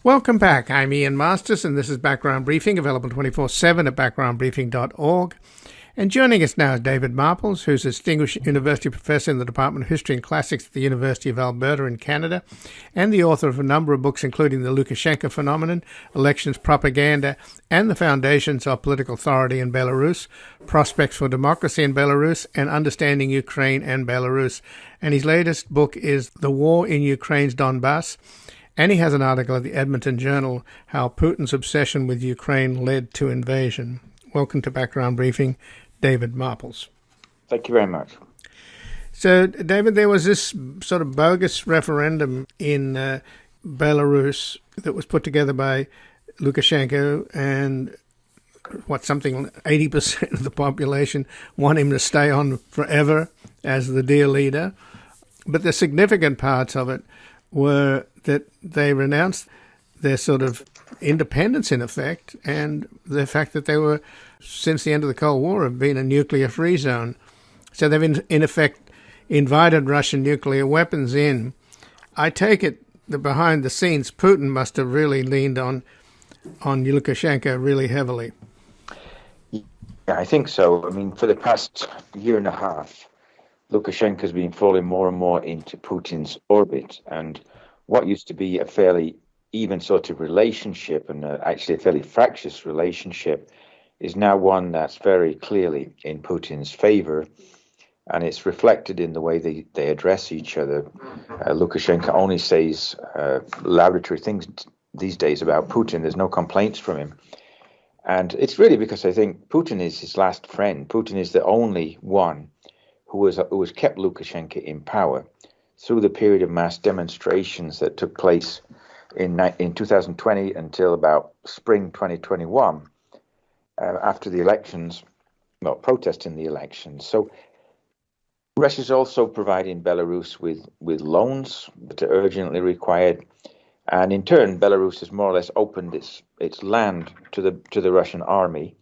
Welcome back. I'm Ian Masters, and this is Background Briefing, available 24/7 at backgroundbriefing.org. And joining us now is David Marples, who's a distinguished university professor in the Department of History and Classics at the University of Alberta in Canada, and the author of a number of books, including The Lukashenka Phenomenon, Elections Propaganda, and the Foundations of Political Authority in Belarus, Prospects for Democracy in Belarus, and Understanding Ukraine and Belarus. And his latest book is The War in Ukraine's Donbas. And he has an article at the Edmonton Journal, How Putin's Obsession with Ukraine Led to Invasion. Welcome to Background Briefing, David Marples. Thank you very much. So, David, there was this sort of bogus referendum in Belarus that was put together by Lukashenko, and something 80% of the population want him to stay on forever as the dear leader. But the significant parts of it were that they renounced their sort of independence, in effect, and the fact that they were, since the end of the Cold War, have been a nuclear-free zone. So they've, in effect, invited Russian nuclear weapons in. I take it that behind the scenes, Putin must have really leaned on Lukashenko really heavily. Yeah, I think so. I mean, for the past year and a half, Lukashenko's been falling more and more into Putin's orbit, and what used to be a fairly even sort of relationship, and actually a fairly fractious relationship, is now one that's very clearly in Putin's favor, and it's reflected in the way they address each other. Lukashenko only says laudatory things these days about Putin. There's no complaints from him. And it's really because I think Putin is his last friend. Putin is the only one who has kept Lukashenko in power through the period of mass demonstrations that took place in 2020 until about spring 2021, after the elections, protesting the elections. So Russia is also providing Belarus with loans that are urgently required, and in turn, Belarus has more or less opened its land to the Russian army.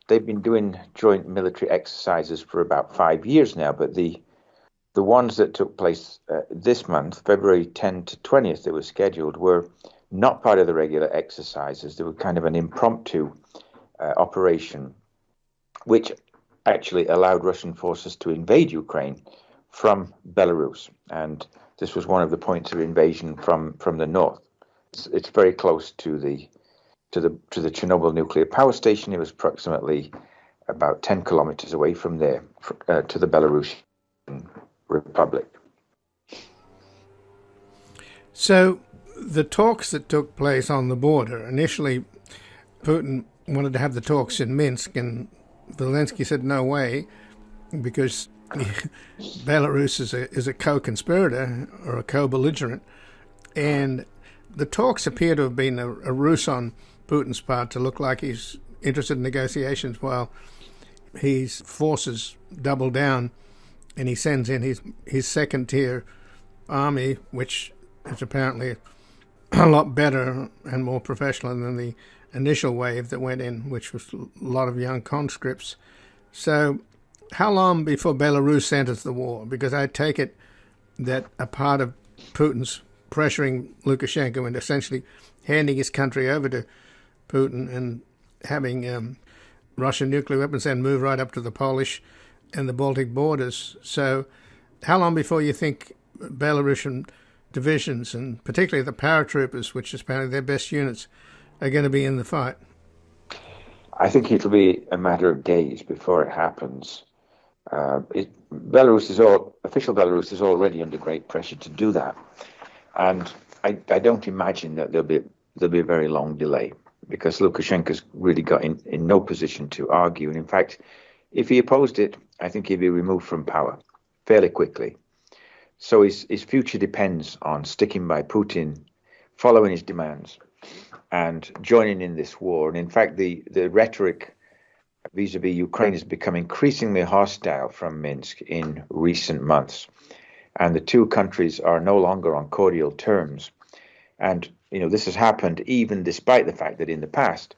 They've been doing joint military exercises for about 5 years now, but the ones that took place this month, February 10 to 20th, that were scheduled, were not part of the regular exercises. They were kind of an impromptu operation, which actually allowed Russian forces to invade Ukraine from Belarus. And this was one of the points of invasion from the north. It's very close to the Chernobyl nuclear power station. It was approximately about 10 kilometers away from there to the Belarusian Republic. So the talks that took place on the border, initially Putin wanted to have the talks in Minsk, and Zelensky said no way, because Belarus is a co-conspirator or a co-belligerent, and the talks appear to have been a ruse on Putin's part to look like he's interested in negotiations, while his forces double down and he sends in his second-tier army, which is apparently a lot better and more professional than the initial wave that went in, which was a lot of young conscripts. So how long before Belarus enters the war? Because I take it that a part of Putin's pressuring Lukashenko and essentially handing his country over to Putin and having Russian nuclear weapons then move right up to the Polish and the Baltic borders. So how long before you think Belarusian divisions, and particularly the paratroopers, which is apparently their best units, are going to be in the fight? I think it'll be a matter of days before it happens. Official Belarus is already under great pressure to do that, and I don't imagine that there'll be a very long delay, because Lukashenko's really got in no position to argue, and in fact, if he opposed it, I think he'd be removed from power fairly quickly. So his future depends on sticking by Putin, following his demands, and joining in this war. And in fact, the rhetoric vis-a-vis Ukraine has become increasingly hostile from Minsk in recent months. And the two countries are no longer on cordial terms. And, this has happened even despite the fact that in the past,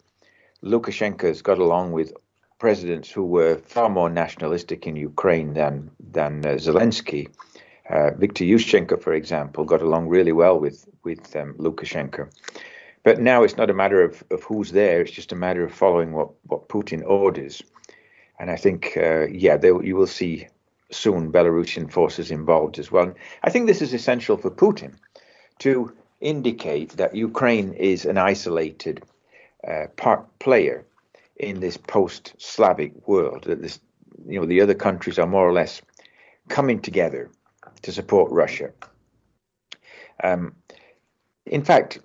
Lukashenko's got along with presidents who were far more nationalistic in Ukraine than Zelensky. Viktor Yushchenko, for example, got along really well with Lukashenko. But now it's not a matter of who's there, it's just a matter of following what Putin orders. And I think, you will see soon Belarusian forces involved as well. I think this is essential for Putin to indicate that Ukraine is an isolated player in this post-Slavic world, that the other countries are more or less coming together to support Russia. In fact,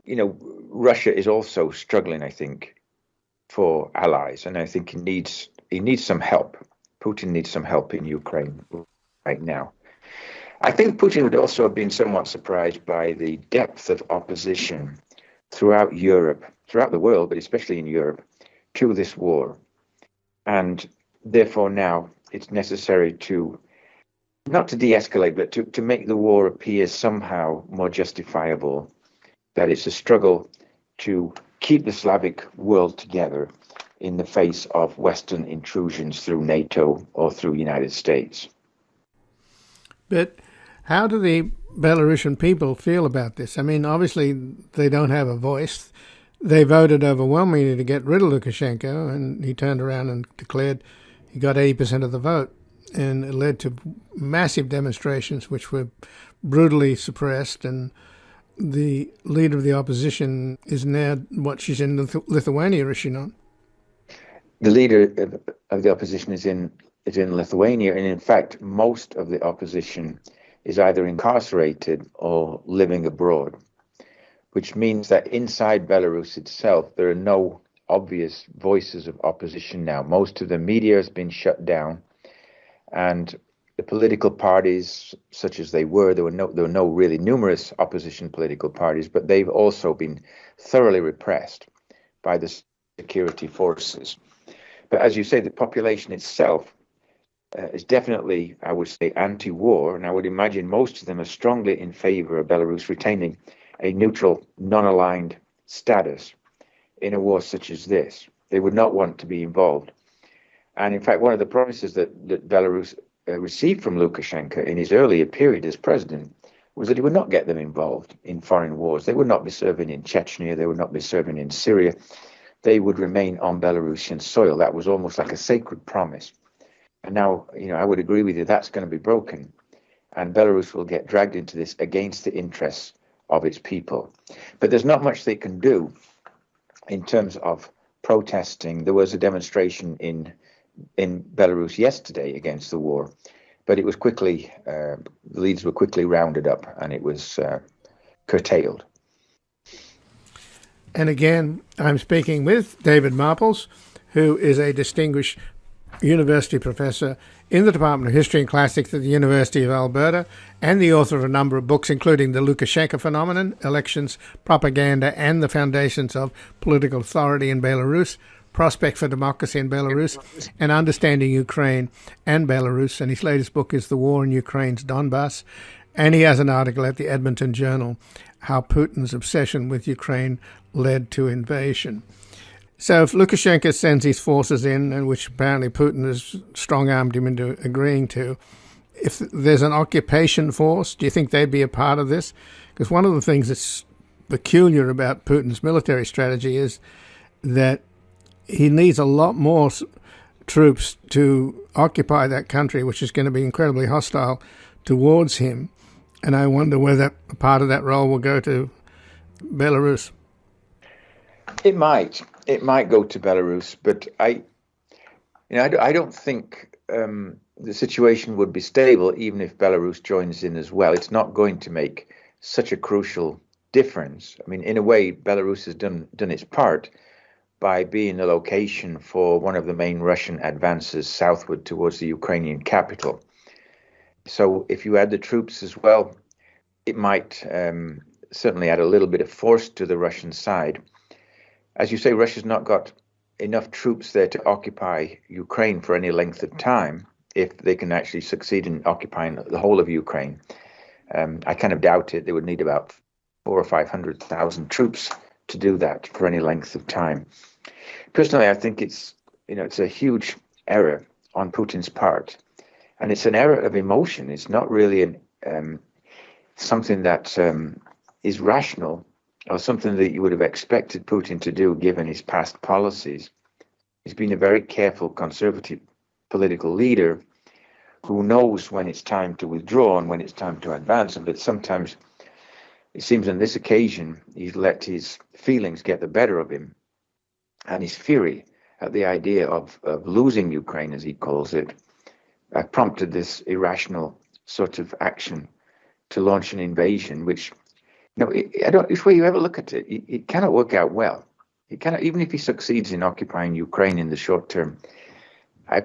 Russia is also struggling, I think, for allies, and I think he needs some help. Putin needs some help in Ukraine right now. I think Putin would also have been somewhat surprised by the depth of opposition throughout Europe, throughout the world, but especially in Europe, to this war. And therefore now it's necessary to, not to de-escalate, but to make the war appear somehow more justifiable, that it's a struggle to keep the Slavic world together in the face of Western intrusions through NATO or through the United States. But how do the Belarusian people feel about this? I mean, obviously they don't have a voice. They voted overwhelmingly to get rid of Lukashenko, and he turned around and declared he got 80% of the vote. And it led to massive demonstrations, which were brutally suppressed. And the leader of the opposition is now, she's in Lithuania, is she not? The leader of the opposition is in Lithuania, and in fact, most of the opposition is either incarcerated or living abroad, which means that inside Belarus itself, there are no obvious voices of opposition now. Most of the media has been shut down, and the political parties, such as they were, there were no really numerous opposition political parties, but they've also been thoroughly repressed by the security forces. But as you say, the population itself is definitely, I would say, anti-war, and I would imagine most of them are strongly in favor of Belarus retaining a neutral, non-aligned status in a war such as this. They would not want to be involved. And in fact, one of the promises that Belarus received from Lukashenko in his earlier period as president was that he would not get them involved in foreign wars. They would not be serving in Chechnya, they would not be serving in Syria. They would remain on Belarusian soil. That was almost like a sacred promise. And now, I would agree with you, that's going to be broken. And Belarus will get dragged into this against the interests of its people. But there's not much they can do in terms of protesting. There was a demonstration in Belarus yesterday against the war, but it was quickly, the leaders were quickly rounded up and it was curtailed. And again, I'm speaking with David Marples, who is a distinguished university professor in the Department of History and Classics at the University of Alberta, and the author of a number of books, including The Lukashenka Phenomenon, Elections, Propaganda, and the Foundations of Political Authority in Belarus, Prospect for Democracy in Belarus, and Understanding Ukraine and Belarus. And his latest book is The War in Ukraine's Donbas. And he has an article at the Edmonton Journal, How Putin's Obsession with Ukraine Led to Invasion. So if Lukashenko sends his forces in, and which apparently Putin has strong-armed him into agreeing to, if there's an occupation force, do you think they'd be a part of this? Because one of the things that's peculiar about Putin's military strategy is that he needs a lot more troops to occupy that country, which is going to be incredibly hostile towards him. And I wonder whether a part of that role will go to Belarus. It might go to Belarus, but I don't think the situation would be stable even if Belarus joins in as well. It's not going to make such a crucial difference. I mean, in a way, Belarus has done its part by being a location for one of the main Russian advances southward towards the Ukrainian capital. So if you add the troops as well, it might certainly add a little bit of force to the Russian side. As you say, Russia's not got enough troops there to occupy Ukraine for any length of time, if they can actually succeed in occupying the whole of Ukraine. I kind of doubt it. They would need about 400,000 or 500,000 troops to do that for any length of time. Personally, I think it's a huge error on Putin's part, and it's an error of emotion. It's not really something that is rational or something that you would have expected Putin to do given his past policies. He's been a very careful conservative political leader who knows when it's time to withdraw and when it's time to advance. But sometimes it seems on this occasion he's let his feelings get the better of him, and his fury at the idea of losing Ukraine, as he calls it, prompted this irrational sort of action to launch an invasion, which, which way you ever look at it, it cannot work out well. It cannot, even if he succeeds in occupying Ukraine in the short term.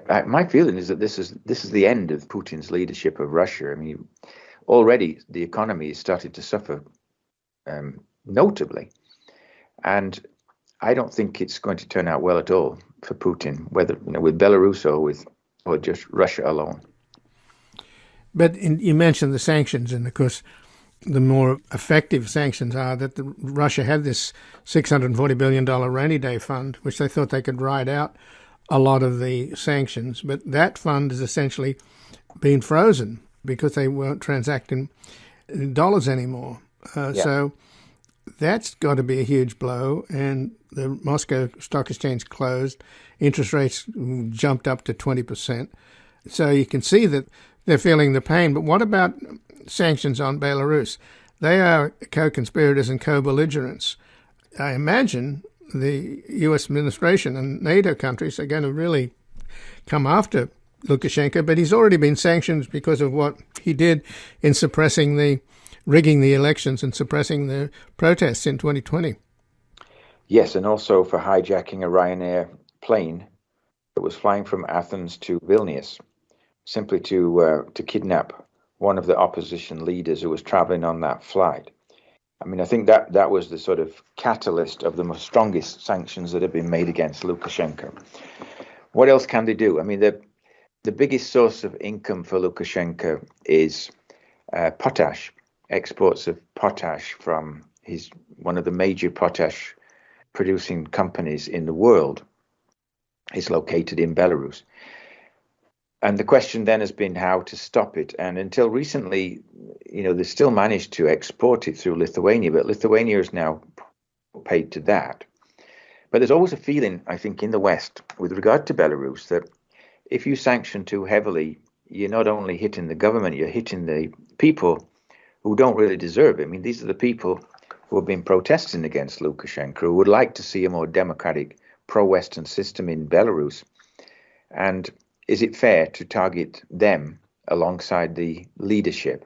My feeling is that this is the end of Putin's leadership of Russia. I mean, already the economy has started to suffer notably, and I don't think it's going to turn out well at all for Putin, whether with Belarus or just Russia alone. But you mentioned the sanctions, and of course, the more effective sanctions are that Russia had this $640 billion rainy day fund, which they thought they could ride out a lot of the sanctions. But that fund has essentially been frozen because they weren't transacting in dollars anymore. So that's got to be a huge blow. And the Moscow Stock Exchange closed. Interest rates jumped up to 20%. So you can see that they're feeling the pain. But what about sanctions on Belarus? They are co-conspirators and co-belligerents. I imagine the U.S. administration and NATO countries are going to really come after Lukashenko, but he's already been sanctioned because of what he did in rigging the elections and suppressing the protests in 2020. Yes, and also for hijacking a Ryanair plane that was flying from Athens to Vilnius, simply to kidnap one of the opposition leaders who was traveling on that flight. I mean, I think that was the sort of catalyst of the strongest sanctions that have been made against Lukashenko. What else can they do? I mean, the biggest source of income for Lukashenko is potash, exports of potash from one of the major potash producing companies in the world is located in Belarus. And the question then has been how to stop it. And until recently, they still managed to export it through Lithuania, but Lithuania is now paid to that. But there's always a feeling, I think, in the West with regard to Belarus that if you sanction too heavily, you're not only hitting the government, you're hitting the people who don't really deserve it. I mean, these are the people who have been protesting against Lukashenko, who would like to see a more democratic, pro-Western system in Belarus. And is it fair to target them alongside the leadership?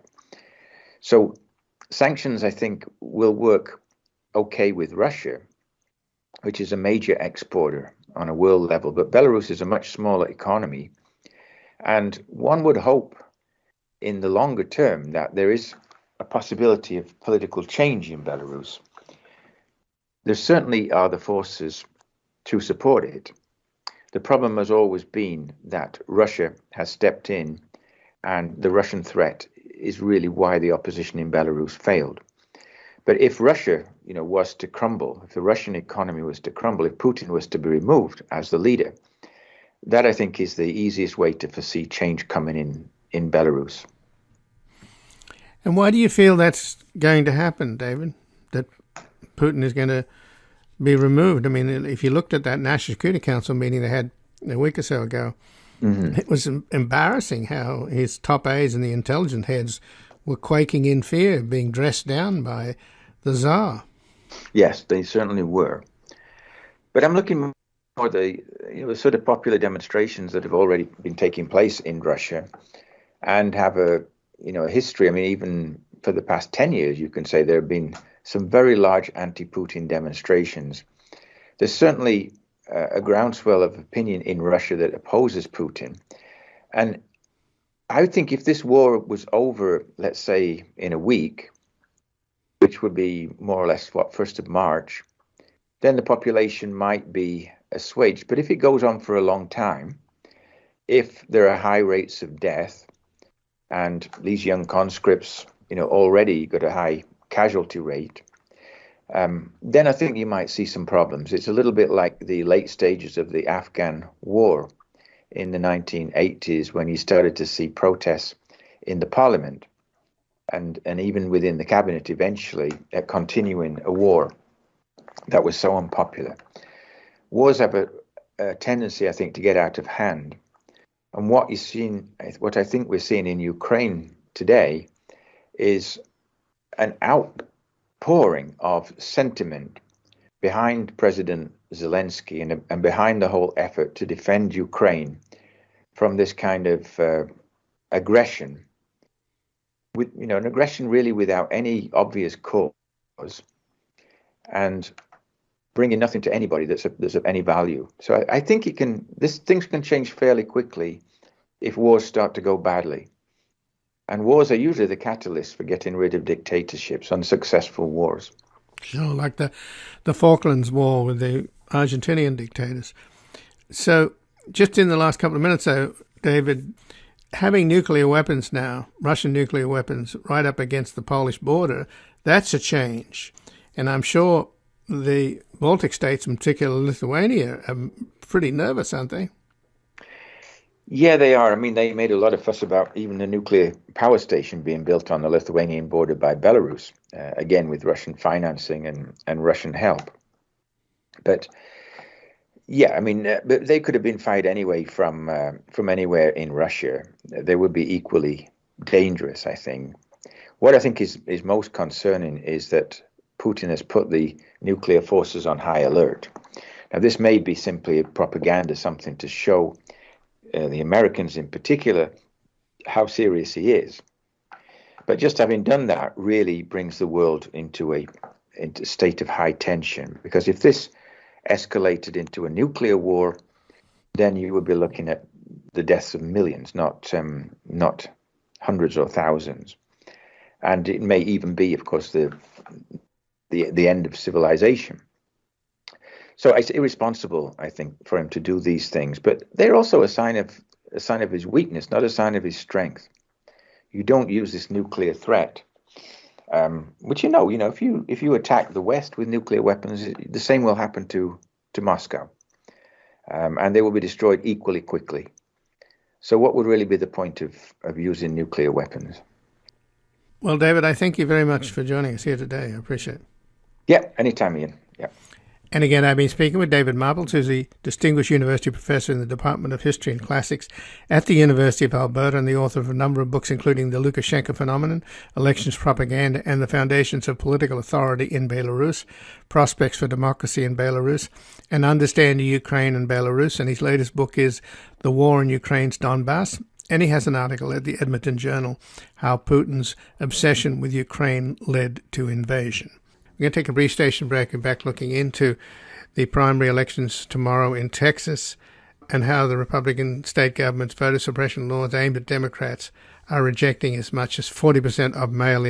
So sanctions, I think, will work okay with Russia, which is a major exporter on a world level. But Belarus is a much smaller economy. And one would hope in the longer term that there is a possibility of political change in Belarus. There certainly are the forces to support it. The problem has always been that Russia has stepped in, and the Russian threat is really why the opposition in Belarus failed. But if Russia, was to crumble, if the Russian economy was to crumble, if Putin was to be removed as the leader, that I think is the easiest way to foresee change coming in Belarus. And why do you feel that's going to happen, David? That Putin is going to be removed? I mean, if you looked at that National Security Council meeting they had a week or so ago, it was embarrassing how his top aides and the intelligence heads were quaking in fear, being dressed down by the Tsar. Yes, they certainly were. But I'm looking for the sort of popular demonstrations that have already been taking place in Russia and have a history. I mean, even for the past 10 years, you can say there have been some very large anti-Putin demonstrations. There's certainly a groundswell of opinion in Russia that opposes Putin. And I think if this war was over, let's say, in a week, which would be more or less, 1st of March, then the population might be assuaged. But if it goes on for a long time, if there are high rates of death, and these young conscripts, already got a high casualty rate, then I think you might see some problems. It's a little bit like the late stages of the Afghan war in the 1980s when you started to see protests in the parliament. and even within the cabinet eventually, continuing a war that was so unpopular. Wars have a tendency, I think, to get out of hand. And what I think we're seeing in Ukraine today is an outpouring of sentiment behind President Zelensky and behind the whole effort to defend Ukraine from this kind of aggression, with an aggression really without any obvious cause, and bringing nothing to anybody that's of any value. So I think things can change fairly quickly if wars start to go badly. And wars are usually the catalyst for getting rid of dictatorships, unsuccessful wars. Sure, like the Falklands War with the Argentinian dictators. So just in the last couple of minutes, though, David, having nuclear weapons now, Russian nuclear weapons, right up against the Polish border, that's a change. And I'm sure the Baltic states, in particular Lithuania, are pretty nervous, aren't they? Yeah, they are. I mean, they made a lot of fuss about even the nuclear power station being built on the Lithuanian border by Belarus, again with Russian financing and Russian help. But yeah, I mean, but they could have been fired anyway from anywhere in Russia. They would be equally dangerous, I think. What I think is most concerning is that Putin has put the nuclear forces on high alert. Now, this may be simply propaganda, something to show the Americans in particular how serious he is. But just having done that really brings the world into a state of high tension, because if this escalated into a nuclear war, then you would be looking at the deaths of millions, not hundreds or thousands. And it may even be, of course, the end of civilization. So it's irresponsible, I think, for him to do these things. But they're also a sign of his weakness, not a sign of his strength. You don't use this nuclear threat, which if you attack the West with nuclear weapons, the same will happen to Moscow, and they will be destroyed equally quickly. So what would really be the point of using nuclear weapons? Well, David, I thank you very much for joining us here today. I appreciate it. Yeah, anytime, Ian. Yeah. And again, I've been speaking with David Marples, who's a distinguished university professor in the Department of History and Classics at the University of Alberta and the author of a number of books, including The Lukashenka Phenomenon, Elections Propaganda and the Foundations of Political Authority in Belarus, Prospects for Democracy in Belarus, and Understanding Ukraine and Belarus. And his latest book is The War in Ukraine's Donbas. And he has an article at the Edmonton Journal, How Putin's Obsession with Ukraine Led to Invasion. We're going to take a brief station break and back looking into the primary elections tomorrow in Texas and how the Republican state government's voter suppression laws aimed at Democrats are rejecting as much as 40% of mail-in